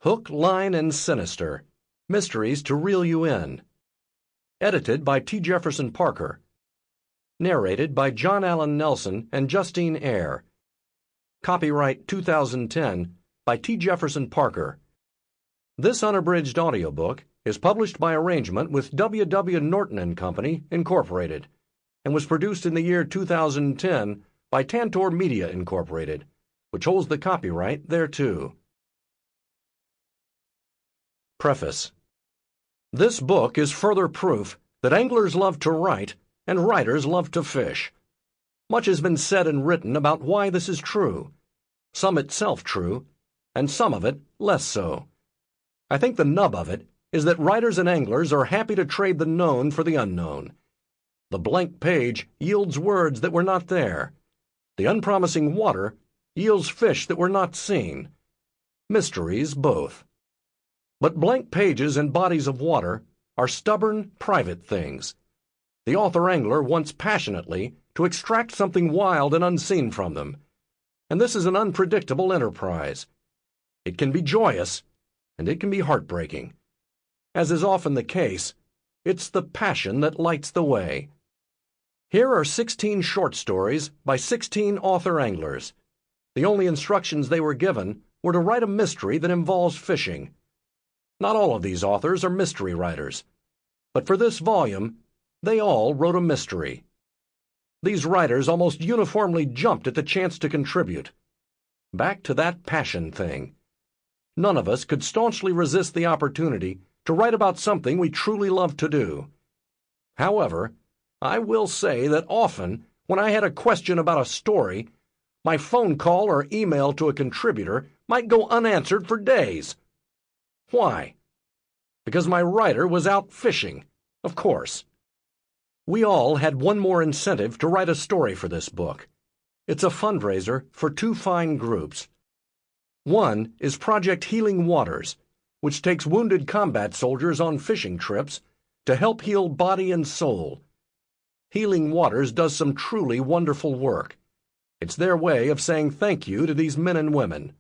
Hook, Line, and Sinister, Mysteries to Reel You In. Edited by T. Jefferson Parker. Narrated by John Allen Nelson and Justine Eyre. Copyright 2010 by T. Jefferson Parker. This unabridged audiobook is published by arrangement with W. W. Norton and Company, Incorporated, and was produced in the year 2010 by Tantor Media, Incorporated, which holds the copyright thereto. Preface. This book is further proof that anglers love to write and writers love to fish. Much has been said and written about why this is true, some itself true, and some of it less so. I think the nub of it is that writers and anglers are happy to trade the known for the unknown. The blank page yields words that were not there. The unpromising water yields fish that were not seen. Mysteries both. But blank pages and bodies of water are stubborn, private things. The author-angler wants passionately to extract something wild and unseen from them, and this is an unpredictable enterprise. It can be joyous, and it can be heartbreaking. As is often the case, it's the passion that lights the way. Here are 16 short stories by 16 author-anglers. The only instructions they were given were to write a mystery that involves fishing. Not all of these authors are mystery writers, but for this volume, they all wrote a mystery. These writers almost uniformly jumped at the chance to contribute. Back to that passion thing. None of us could staunchly resist the opportunity to write about something we truly love to do. However, I will say that often, when I had a question about a story, my phone call or email to a contributor might go unanswered for days. Why? Because my writer was out fishing, of course. We all had one more incentive to write a story for this book. It's a fundraiser for two fine groups. One is Project Healing Waters, which takes wounded combat soldiers on fishing trips to help heal body and soul. Healing Waters does some truly wonderful work. It's their way of saying thank you to these men and women.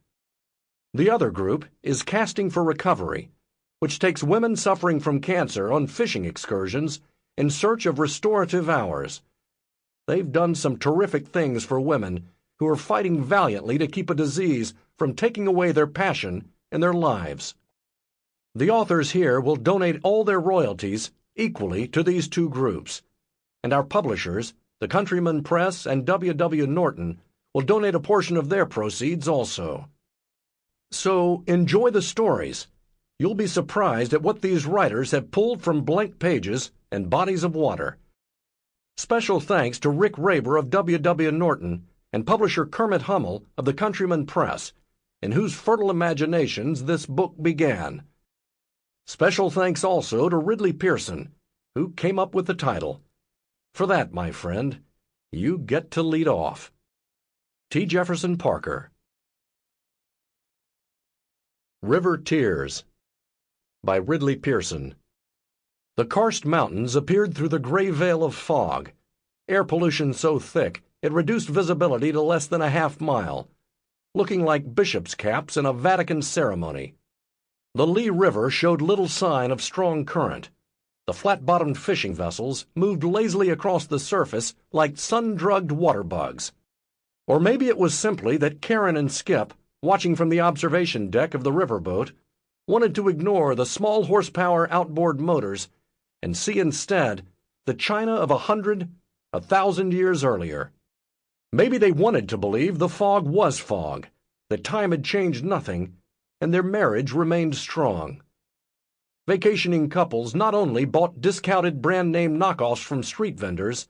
The other group is Casting for Recovery, which takes women suffering from cancer on fishing excursions in search of restorative hours. They've done some terrific things for women who are fighting valiantly to keep a disease from taking away their passion and their lives. The authors here will donate all their royalties equally to these two groups, and our publishers, the Countryman Press and W. W. Norton, will donate a portion of their proceeds also. So enjoy the stories. You'll be surprised at what these writers have pulled from blank pages and bodies of water. Special thanks to Rick Raber of W. W. Norton and publisher Kermit Hummel of the Countryman Press, in whose fertile imaginations this book began. Special thanks also to Ridley Pearson, who came up with the title. For that, my friend, you get to lead off. T. Jefferson Parker. River Tears by Ridley Pearson. The karst mountains appeared through the gray veil of fog, air pollution so thick it reduced visibility to less than a half-mile, looking like bishops' caps in a Vatican ceremony. The Lee River showed little sign of strong current. The flat-bottomed fishing vessels moved lazily across the surface like sun-drugged water bugs. Or maybe it was simply that Karen and Skip, watching from the observation deck of the riverboat, wanted to ignore the small horsepower outboard motors and see instead the China of 1,000 years earlier. Maybe they wanted to believe the fog was fog, that time had changed nothing, and their marriage remained strong. Vacationing couples not only bought discounted brand-name knockoffs from street vendors,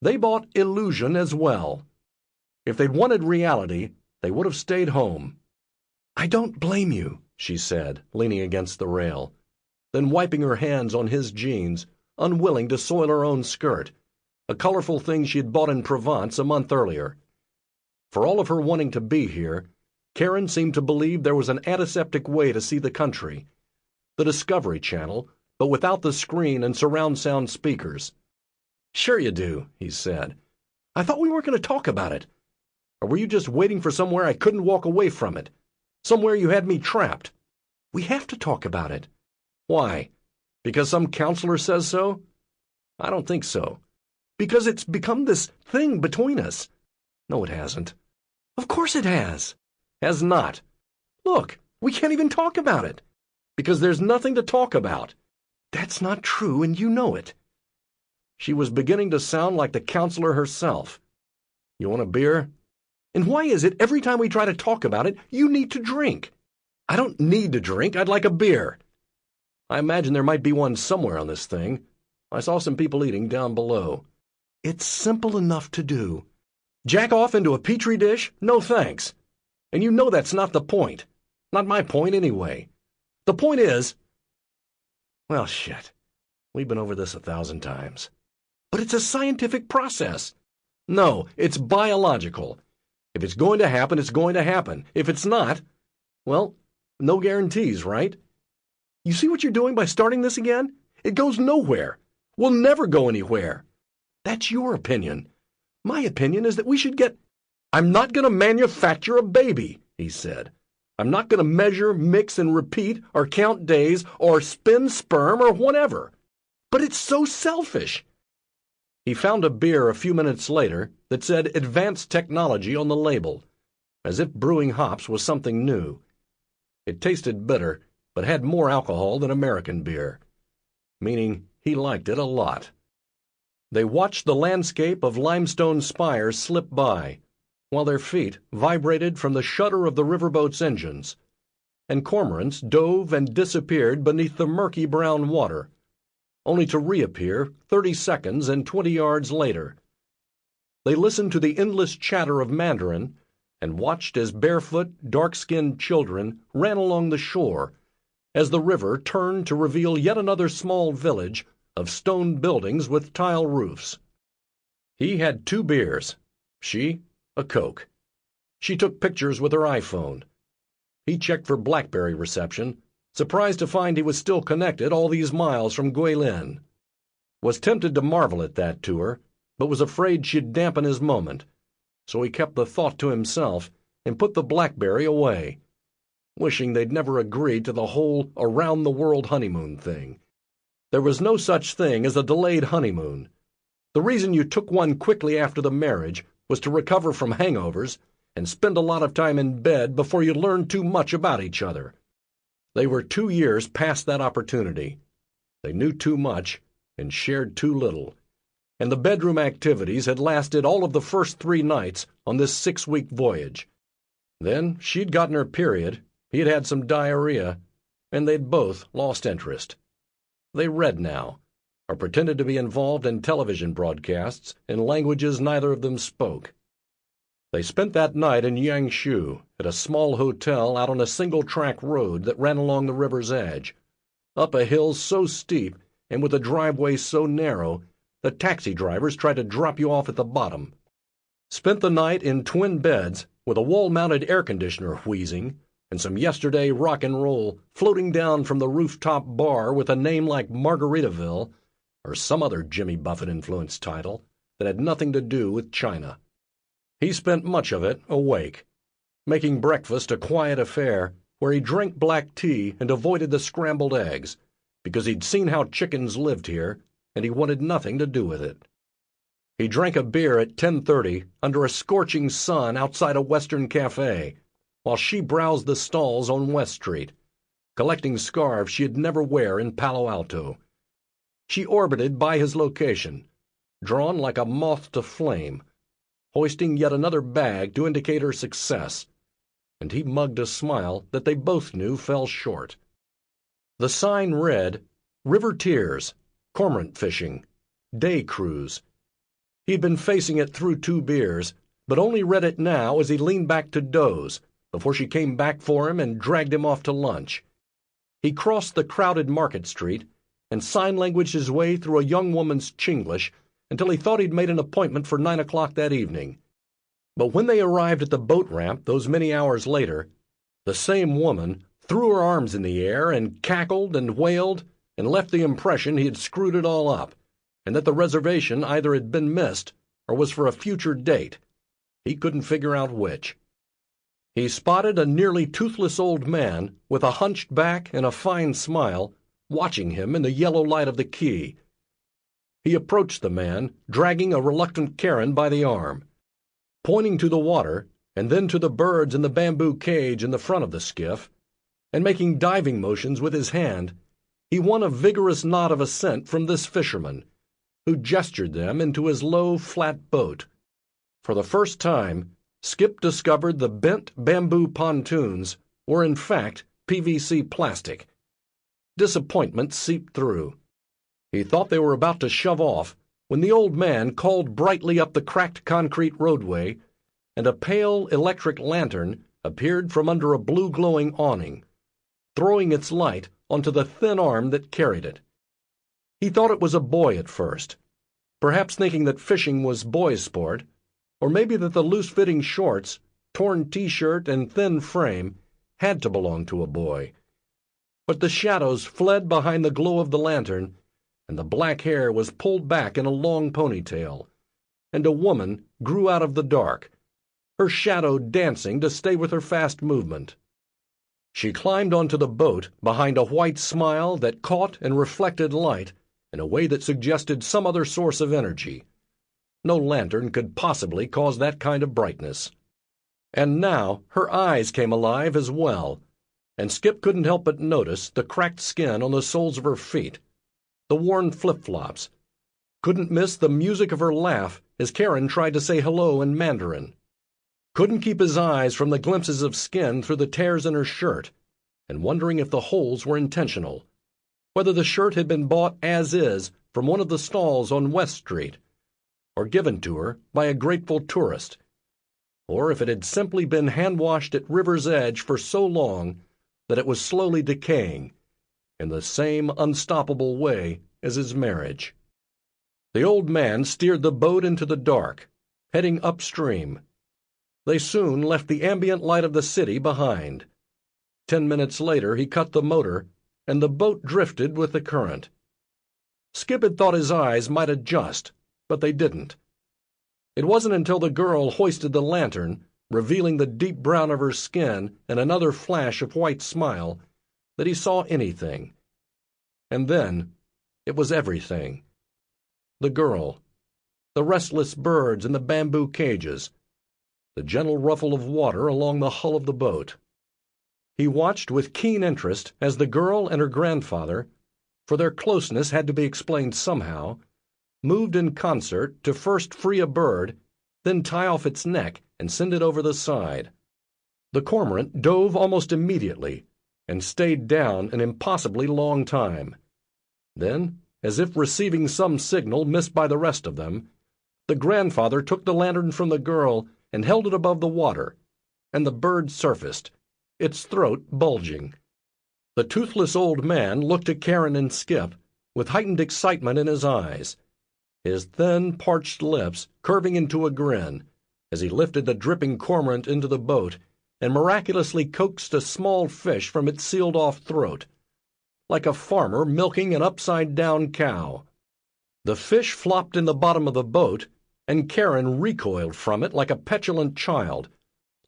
they bought illusion as well. If they'd wanted reality, they would have stayed home. "I don't blame you," she said, leaning against the rail, then wiping her hands on his jeans, unwilling to soil her own skirt, a colorful thing she had bought in Provence a month earlier. For all of her wanting to be here, Karen seemed to believe there was an antiseptic way to see the country, the Discovery Channel, but without the screen and surround sound speakers. "Sure you do," he said. "I thought we weren't going to talk about it. Or were you just waiting for somewhere I couldn't walk away from it? Somewhere you had me trapped?" We have to talk about it. Why? Because some counselor says so? I don't think so. Because it's become this thing between us. No, it hasn't. Of course it has. Has not. Look, we can't even talk about it. Because there's nothing to talk about. That's not true, and you know it. She was beginning to sound like the counselor herself. You want a beer? And why is it every time we try to talk about it, you need to drink? I don't need to drink. I'd like a beer. I imagine there might be one somewhere on this thing. I saw some people eating down below. It's simple enough to do. Jack off into a petri dish? No thanks. And you know that's not the point. Not my point, anyway. The point is... Well, shit. We've been over this 1,000 times. But it's a scientific process. No, it's biological. If it's going to happen, it's going to happen. If it's not, well, no guarantees, right? You see what you're doing by starting this again? It goes nowhere. We'll never go anywhere. That's your opinion. My opinion is that we should get... I'm not going to manufacture a baby, he said. I'm not going to measure, mix, and repeat, or count days, or spin sperm, or whatever. But it's so selfish. He found a beer a few minutes later that said advanced technology on the label, as if brewing hops was something new. It tasted bitter, but had more alcohol than American beer, meaning he liked it a lot. They watched the landscape of limestone spires slip by, while their feet vibrated from the shudder of the riverboat's engines, and cormorants dove and disappeared beneath the murky brown water, only to reappear 30 seconds and 20 yards later. They listened to the endless chatter of Mandarin and watched as barefoot, dark-skinned children ran along the shore as the river turned to reveal yet another small village of stone buildings with tile roofs. He had 2 beers. She, a Coke. She took pictures with her iPhone. He checked for BlackBerry reception, surprised to find he was still connected all these miles from Guilin. Was tempted to marvel at that tour, but was afraid she'd dampen his moment, so he kept the thought to himself and put the BlackBerry away, wishing they'd never agreed to the whole around-the-world honeymoon thing. There was no such thing as a delayed honeymoon. The reason you took one quickly after the marriage was to recover from hangovers and spend a lot of time in bed before you learned too much about each other. They were 2 years past that opportunity. They knew too much and shared too little, and the bedroom activities had lasted all of the first 3 nights on this 6-week voyage. Then she'd gotten her period, he'd had some diarrhea, and they'd both lost interest. They read now, or pretended to be involved in television broadcasts in languages neither of them spoke. They spent that night in Yangshu at a small hotel out on a single-track road that ran along the river's edge, up a hill so steep and with a driveway so narrow that taxi drivers tried to drop you off at the bottom. Spent the night in twin beds with a wall-mounted air conditioner wheezing and some yesterday rock and roll floating down from the rooftop bar with a name like Margaritaville or some other Jimmy Buffett-influenced title that had nothing to do with China. He spent much of it awake, making breakfast a quiet affair where he drank black tea and avoided the scrambled eggs because he'd seen how chickens lived here and he wanted nothing to do with it. He drank a beer at 10:30 under a scorching sun outside a Western cafe while she browsed the stalls on West Street, collecting scarves she'd never wear in Palo Alto. She orbited by his location, drawn like a moth to flame, hoisting yet another bag to indicate her success, and he mugged a smile that they both knew fell short. The sign read, River Tears, Cormorant Fishing, Day Cruise. He'd been facing it through 2 beers, but only read it now as he leaned back to doze, before she came back for him and dragged him off to lunch. He crossed the crowded Market Street and sign-languaged his way through a young woman's Chinglish until he thought he'd made an appointment for 9 o'clock that evening. But when they arrived at the boat ramp those many hours later, the same woman threw her arms in the air and cackled and wailed and left the impression he had screwed it all up, and that the reservation either had been missed or was for a future date. He couldn't figure out which. He spotted a nearly toothless old man with a hunched back and a fine smile watching him in the yellow light of the quay. He approached the man, dragging a reluctant Karen by the arm. Pointing to the water, and then to the birds in the bamboo cage in the front of the skiff, and making diving motions with his hand, he won a vigorous nod of assent from this fisherman, who gestured them into his low, flat boat. For the first time, Skip discovered the bent bamboo pontoons were in fact PVC plastic. Disappointment seeped through. He thought they were about to shove off when the old man called brightly up the cracked concrete roadway, and a pale electric lantern appeared from under a blue glowing awning, throwing its light onto the thin arm that carried it. He thought it was a boy at first, perhaps thinking that fishing was boys' sport, or maybe that the loose-fitting shorts, torn T-shirt, and thin frame had to belong to a boy. But the shadows fled behind the glow of the lantern, and the black hair was pulled back in a long ponytail, and a woman grew out of the dark, her shadow dancing to stay with her fast movement. She climbed onto the boat behind a white smile that caught and reflected light in a way that suggested some other source of energy. No lantern could possibly cause that kind of brightness. And now her eyes came alive as well, and Skip couldn't help but notice the cracked skin on the soles of her feet, the worn flip-flops. Couldn't miss the music of her laugh as Karen tried to say hello in Mandarin. Couldn't keep his eyes from the glimpses of skin through the tears in her shirt, and wondering if the holes were intentional, whether the shirt had been bought as is from one of the stalls on West Street, or given to her by a grateful tourist, or if it had simply been hand-washed at river's edge for so long that it was slowly decaying, in the same unstoppable way as his marriage. The old man steered the boat into the dark, heading upstream. They soon left the ambient light of the city behind. 10 minutes later he cut the motor, and the boat drifted with the current. Skip had thought his eyes might adjust, but they didn't. It wasn't until the girl hoisted the lantern, revealing the deep brown of her skin and another flash of white smile, that he saw anything. And then it was everything. The girl, the restless birds in the bamboo cages, the gentle ruffle of water along the hull of the boat. He watched with keen interest as the girl and her grandfather, for their closeness had to be explained somehow, moved in concert to first free a bird, then tie off its neck and send it over the side. The cormorant dove almost immediately and stayed down an impossibly long time. Then, as if receiving some signal missed by the rest of them, the grandfather took the lantern from the girl and held it above the water, and the bird surfaced, its throat bulging. The toothless old man looked at Karen and Skip with heightened excitement in his eyes, his thin, parched lips curving into a grin as he lifted the dripping cormorant into the boat and miraculously coaxed a small fish from its sealed-off throat, like a farmer milking an upside-down cow. The fish flopped in the bottom of the boat, and Karen recoiled from it like a petulant child,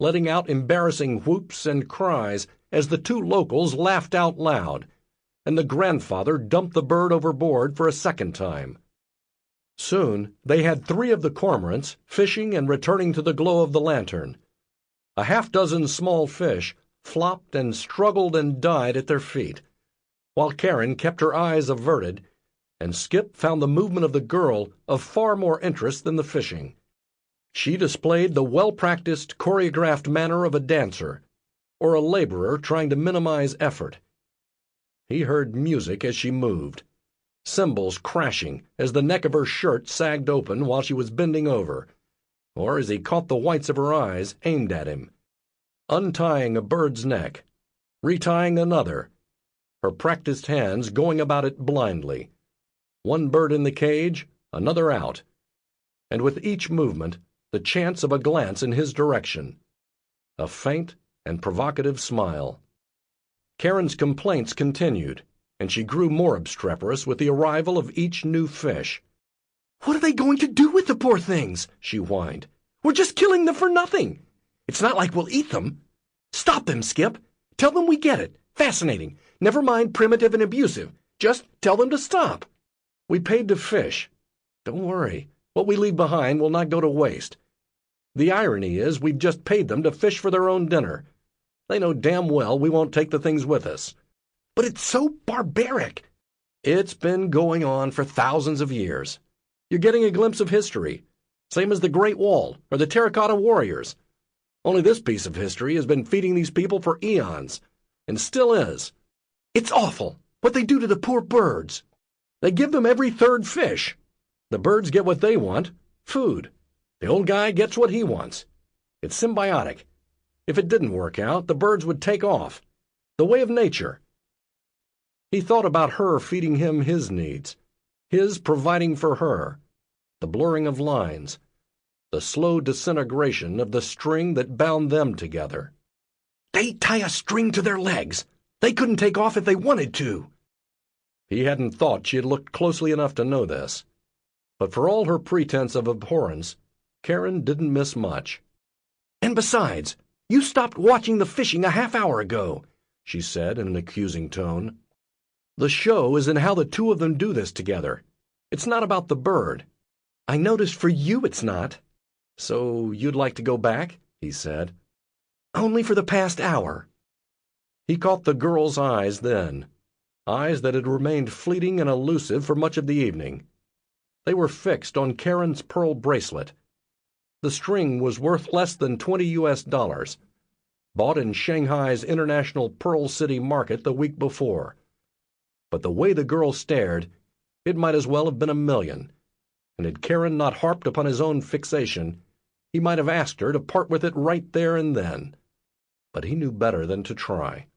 letting out embarrassing whoops and cries as the two locals laughed out loud, and the grandfather dumped the bird overboard for a second time. Soon they had 3 of the cormorants fishing and returning to the glow of the lantern. A half-dozen small fish flopped and struggled and died at their feet, while Karen kept her eyes averted, and Skip found the movement of the girl of far more interest than the fishing. She displayed the well-practiced, choreographed manner of a dancer, or a laborer trying to minimize effort. He heard music as she moved, cymbals crashing as the neck of her shirt sagged open while she was bending over, or as he caught the whites of her eyes aimed at him, untying a bird's neck, retying another, her practiced hands going about it blindly, one bird in the cage, another out, and with each movement the chance of a glance in his direction, a faint and provocative smile. Karen's complaints continued, and she grew more obstreperous with the arrival of each new fish. "What are they going to do with the poor things?" she whined. "We're just killing them for nothing. It's not like we'll eat them. Stop them, Skip. Tell them we get it. Fascinating. Never mind primitive and abusive. Just tell them to stop. We paid to fish. Don't worry. What we leave behind will not go to waste. The irony is we've just paid them to fish for their own dinner. They know damn well we won't take the things with us. But it's so barbaric. It's been going on for thousands of years. You're getting a glimpse of history, same as the Great Wall or the Terracotta Warriors. Only this piece of history has been feeding these people for eons, and still is. It's awful, what they do to the poor birds. They give them every third fish. The birds get what they want, food. The old guy gets what he wants. It's symbiotic. If it didn't work out, the birds would take off. The way of nature. He thought about her feeding him his needs, his providing for her, the blurring of lines, the slow disintegration of the string that bound them together. They tie a string to their legs. They couldn't take off if they wanted to. He hadn't thought she had looked closely enough to know this. But for all her pretense of abhorrence, Karen didn't miss much. And besides, you stopped watching the fishing a half-hour ago, she said in an accusing tone. The show is in how the two of them do this together. It's not about the bird. I noticed for you it's not. So you'd like to go back? He said. Only for the past hour. He caught the girl's eyes then, eyes that had remained fleeting and elusive for much of the evening. They were fixed on Karen's pearl bracelet. The string was worth less than $20, bought in Shanghai's International Pearl City Market the week before. But the way the girl stared, it might as well have been $1 million, and had Karen not harped upon his own fixation, he might have asked her to part with it right there and then. But he knew better than to try.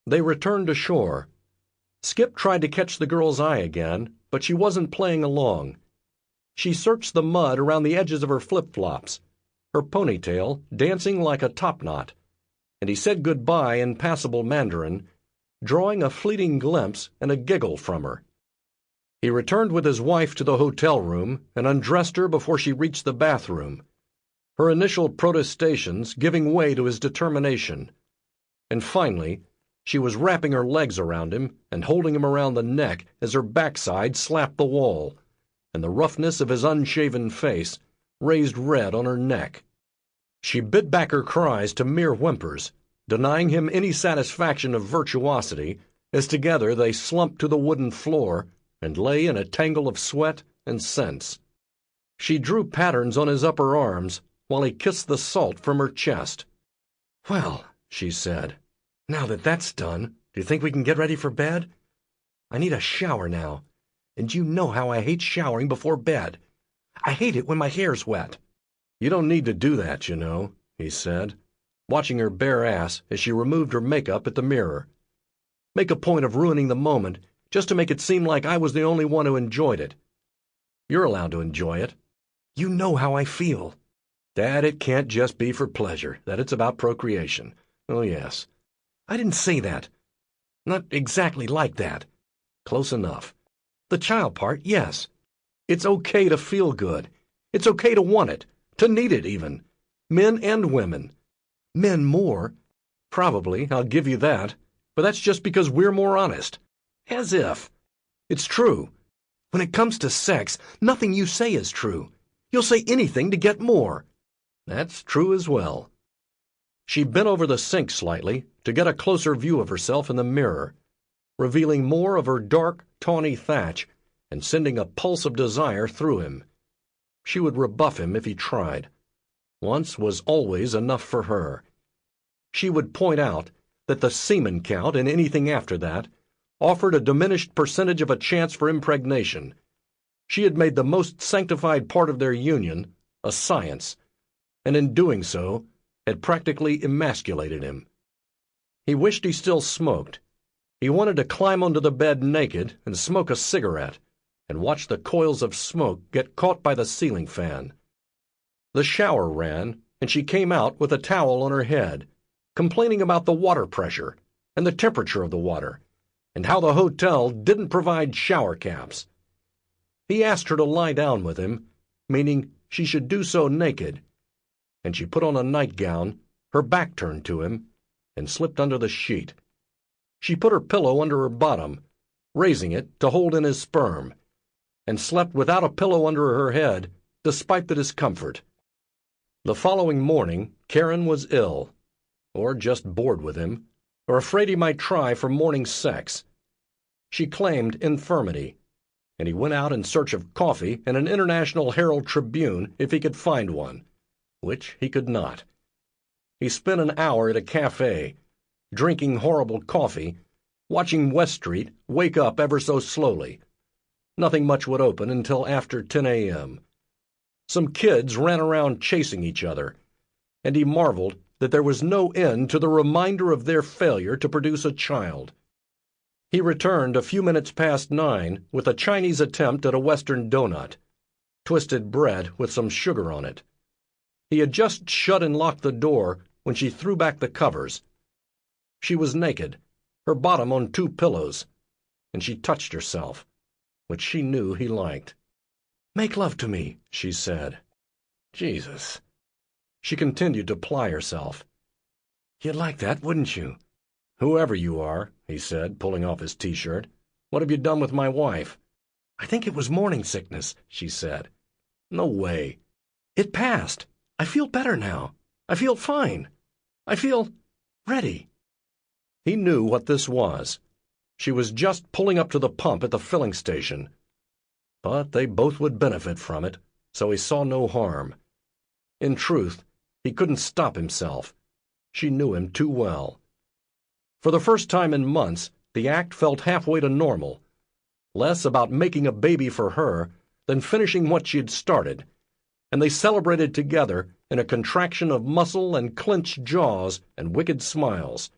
They returned to shore. Skip tried to catch the girl's eye again, but she wasn't playing along. She searched the mud around the edges of her flip-flops, her ponytail dancing like a topknot, and he said goodbye in passable Mandarin, drawing a fleeting glimpse and a giggle from her. He returned with his wife to the hotel room and undressed her before she reached the bathroom, her initial protestations giving way to his determination. And finally, she was wrapping her legs around him and holding him around the neck as her backside slapped the wall, and the roughness of his unshaven face raised red on her neck. She bit back her cries to mere whimpers, denying him any satisfaction of virtuosity, as together they slumped to the wooden floor and lay in a tangle of sweat and scents. She drew patterns on his upper arms while he kissed the salt from her chest. "Well," she said, "now that that's done, do you think we can get ready for bed? I need a shower now, and you know how I hate showering before bed. I hate it when my hair's wet." "You don't need to do that, you know," he said, watching her bare ass as she removed her makeup at the mirror. "Make a point of ruining the moment just to make it seem like I was the only one who enjoyed it. You're allowed to enjoy it. You know how I feel. Dad, it can't just be for pleasure, that it's about procreation. Oh, yes. I didn't say that. Not exactly like that. Close enough. The child part, yes. It's okay to feel good. It's okay to want it, to need it even. Men and women. Men more. Probably, I'll give you that. But that's just because we're more honest. As if. It's true. When it comes to sex, nothing you say is true. You'll say anything to get more. That's true as well." She bent over the sink slightly to get a closer view of herself in the mirror, revealing more of her dark, tawny thatch and sending a pulse of desire through him. She would rebuff him if he tried. Once was always enough for her. She would point out that the semen count and anything after that offered a diminished percentage of a chance for impregnation. She had made the most sanctified part of their union a science, and in doing so had practically emasculated him. He wished he still smoked. He wanted to climb onto the bed naked and smoke a cigarette and watch the coils of smoke get caught by the ceiling fan. The shower ran, and she came out with a towel on her head, complaining about the water pressure and the temperature of the water, and how the hotel didn't provide shower caps. He asked her to lie down with him, meaning she should do so naked, and she put on a nightgown, her back turned to him, and slipped under the sheet. She put her pillow under her bottom, raising it to hold in his sperm, and slept without a pillow under her head, despite the discomfort. The following morning, Karen was ill, or just bored with him, or afraid he might try for morning sex. She claimed infirmity, and he went out in search of coffee and an International Herald Tribune if he could find one, which he could not. He spent an hour at a cafe, drinking horrible coffee, watching West Street wake up ever so slowly. Nothing much would open until after 10 a.m. Some kids ran around chasing each other, and he marveled that there was no end to the reminder of their failure to produce a child. He returned a few minutes past 9 with a Chinese attempt at a Western donut, twisted bread with some sugar on it. He had just shut and locked the door when she threw back the covers. She was naked, her bottom on 2 pillows, and she touched herself, which she knew he liked. "Make love to me," she said. Jesus. She continued to ply herself. "You'd like that, wouldn't you?" "Whoever you are," he said, pulling off his T-shirt. "What have you done with my wife?" "I think it was morning sickness," she said. "No way." "It passed. I feel better now. I feel fine. I feel ready." He knew what this was. She was just pulling up to the pump at the filling station. But they both would benefit from it, so he saw no harm. In truth, he couldn't stop himself. She knew him too well. For the first time in months, the act felt halfway to normal, less about making a baby for her than finishing what she had started, and they celebrated together in a contraction of muscle and clenched jaws and wicked smiles.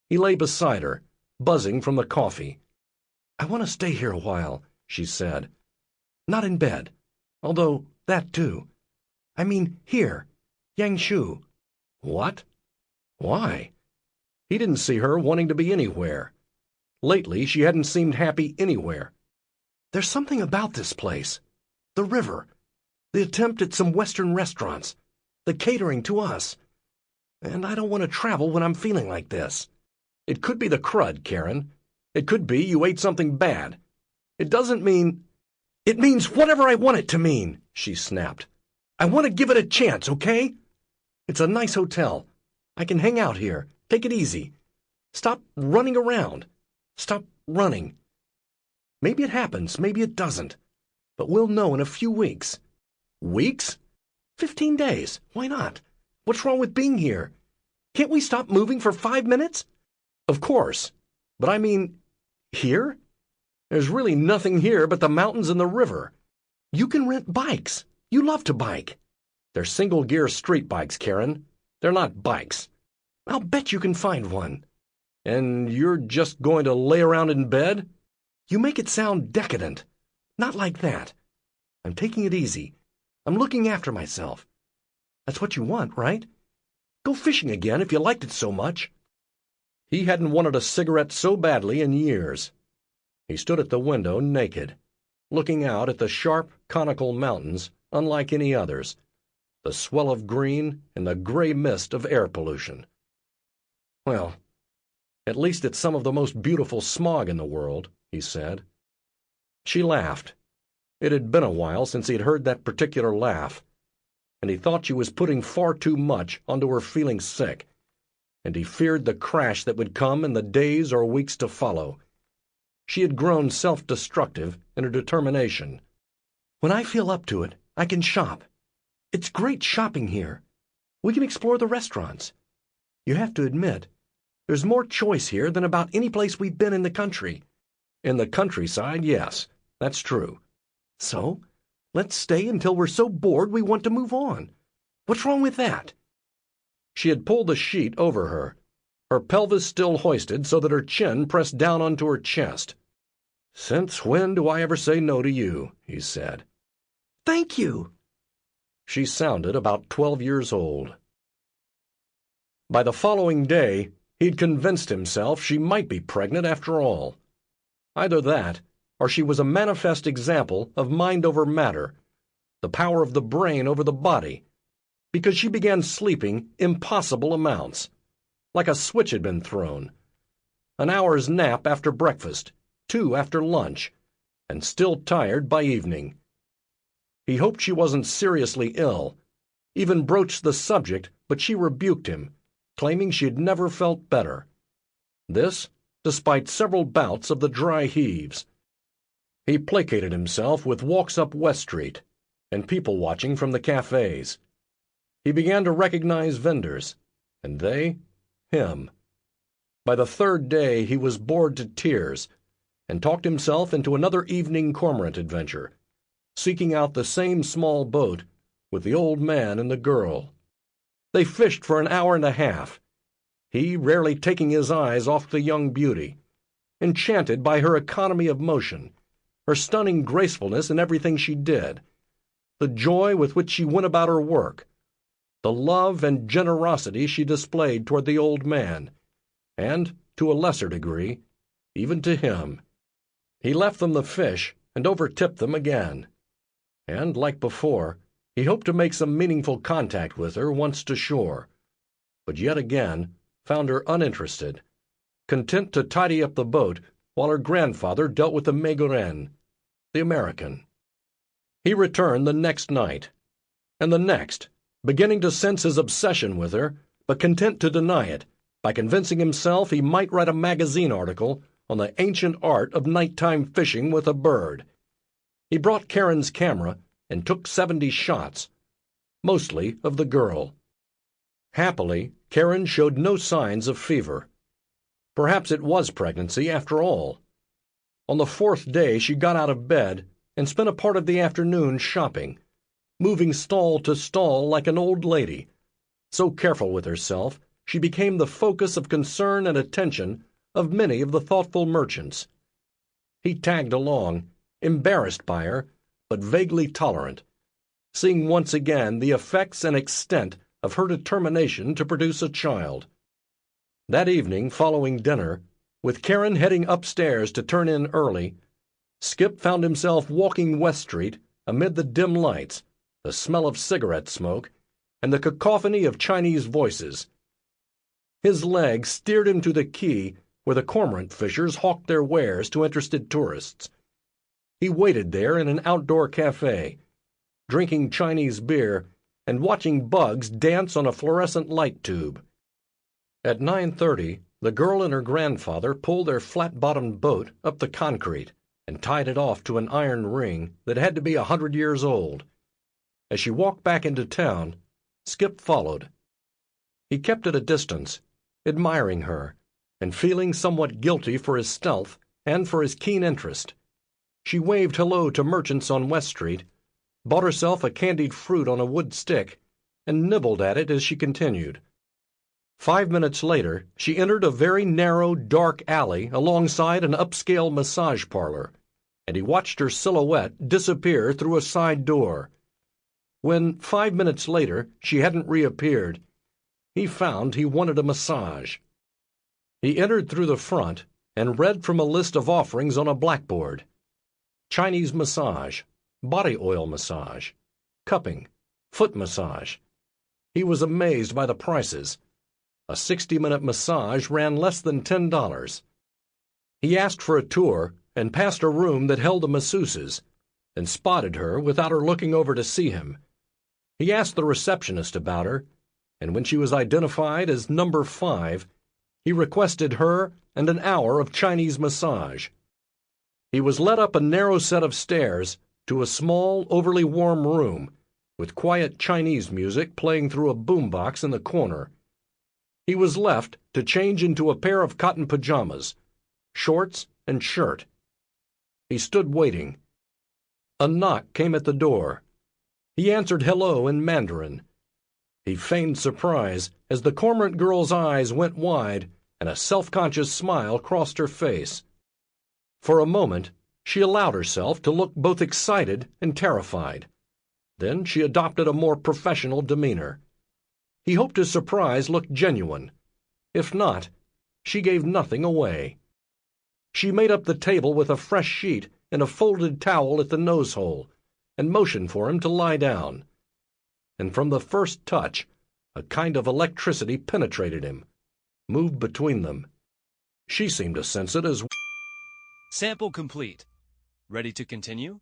He lay beside her, buzzing from the coffee. "I want to stay here a while," she said. "Not in bed, although that too. I mean here, Yangshu." "What? Why?" He didn't see her wanting to be anywhere. Lately, she hadn't seemed happy anywhere. "There's something about this place. The river, the attempt at some Western restaurants, the catering to us. And I don't want to travel when I'm feeling like this." "It could be the crud, Karen. It could be you ate something bad. It doesn't mean—" "It means whatever I want it to mean," she snapped. "I want to give it a chance, okay? It's a nice hotel. I can hang out here, take it easy. Stop running around. Stop running. Maybe it happens, maybe it doesn't. But we'll know in a few weeks." "Weeks?" 15 days. Why not? What's wrong with being here? Can't we stop moving for 5 minutes?" "Of course. But I mean, here? There's really nothing here but the mountains and the river. You can rent bikes. You love to bike." "They're single-gear street bikes, Karen. They're not bikes." "I'll bet you can find one." "And you're just going to lay around in bed?" "You make it sound decadent. Not like that. I'm taking it easy. I'm looking after myself. That's what you want, right? Go fishing again if you liked it so much." He hadn't wanted a cigarette so badly in years. He stood at the window naked, looking out at the sharp, conical mountains unlike any others, the swell of green and the gray mist of air pollution. "Well, at least it's some of the most beautiful smog in the world," he said. She laughed. It had been a while since he had heard that particular laugh, and he thought she was putting far too much onto her feeling sick, and he feared the crash that would come in the days or weeks to follow. She had grown self-destructive in her determination. "When I feel up to it, I can shop. It's great shopping here. We can explore the restaurants. You have to admit, there's more choice here than about any place we've been in the country." "In the countryside, yes, that's true." "So, let's stay until we're so bored we want to move on. What's wrong with that?" She had pulled the sheet over her pelvis still hoisted so that her chin pressed down onto her chest. "Since when do I ever say no to you?" he said. "Thank you." She sounded about 12 years old. By the following day, he'd convinced himself she might be pregnant after all. Either that, or she was a manifest example of mind over matter, the power of the brain over the body, because she began sleeping impossible amounts, like a switch had been thrown. An hour's nap after breakfast, 2 after lunch, and still tired by evening. He hoped she wasn't seriously ill, even broached the subject, but she rebuked him, claiming she'd never felt better. This, despite several bouts of the dry heaves. He placated himself with walks up West Street and people-watching from the cafes. He began to recognize vendors, and they, him. By the third day he was bored to tears and talked himself into another evening cormorant adventure, seeking out the same small boat with the old man and the girl. They fished for an hour and a half, he rarely taking his eyes off the young beauty, enchanted by her economy of motion, her stunning gracefulness in everything she did, the joy with which she went about her work, the love and generosity she displayed toward the old man, and, to a lesser degree, even to him. He left them the fish and overtipped them again. And, like before, he hoped to make some meaningful contact with her once to shore, but yet again found her uninterested, content to tidy up the boat while her grandfather dealt with the Maigorène, the American. He returned the next night, and the next, beginning to sense his obsession with her, but content to deny it, by convincing himself he might write a magazine article on the ancient art of nighttime fishing with a bird. He brought Karen's camera and took 70 shots, mostly of the girl. Happily, Karen showed no signs of fever. Perhaps it was pregnancy after all. On the 4th day she got out of bed and spent a part of the afternoon shopping, moving stall to stall like an old lady. So careful with herself, she became the focus of concern and attention of many of the thoughtful merchants. He tagged along, embarrassed by her, but vaguely tolerant, seeing once again the effects and extent of her determination to produce a child. That evening, following dinner, with Karen heading upstairs to turn in early, Skip found himself walking West Street amid the dim lights, the smell of cigarette smoke, and the cacophony of Chinese voices. His legs steered him to the quay where the cormorant fishers hawked their wares to interested tourists. He waited there in an outdoor cafe, drinking Chinese beer and watching bugs dance on a fluorescent light tube. At 9:30, the girl and her grandfather pulled their flat-bottomed boat up the concrete and tied it off to an iron ring that had to be 100 years old. As she walked back into town, Skip followed. He kept at a distance, admiring her, and feeling somewhat guilty for his stealth and for his keen interest. She waved hello to merchants on West Street, bought herself a candied fruit on a wood stick, and nibbled at it as she continued. 5 minutes later, she entered a very narrow, dark alley alongside an upscale massage parlor, and he watched her silhouette disappear through a side door. When, 5 minutes later, she hadn't reappeared, he found he wanted a massage. He entered through the front and read from a list of offerings on a blackboard. Chinese massage, body oil massage, cupping, foot massage. He was amazed by the prices. A 60-minute massage ran less than $10. He asked for a tour and passed a room that held the masseuses, and spotted her without her looking over to see him. He asked the receptionist about her, and when she was identified as number 5, he requested her and an hour of Chinese massage. He was led up a narrow set of stairs to a small, overly warm room, with quiet Chinese music playing through a boombox in the corner. He was left to change into a pair of cotton pajamas, shorts and shirt. He stood waiting. A knock came at the door. He answered hello in Mandarin. He feigned surprise as the cormorant girl's eyes went wide and a self-conscious smile crossed her face. For a moment, she allowed herself to look both excited and terrified. Then she adopted a more professional demeanor. He hoped his surprise looked genuine. If not, she gave nothing away. She made up the table with a fresh sheet and a folded towel at the nose-hole, and motioned for him to lie down. And from the first touch, a kind of electricity penetrated him. moved between them. She seemed to sense it as well. Sample complete. Ready to continue?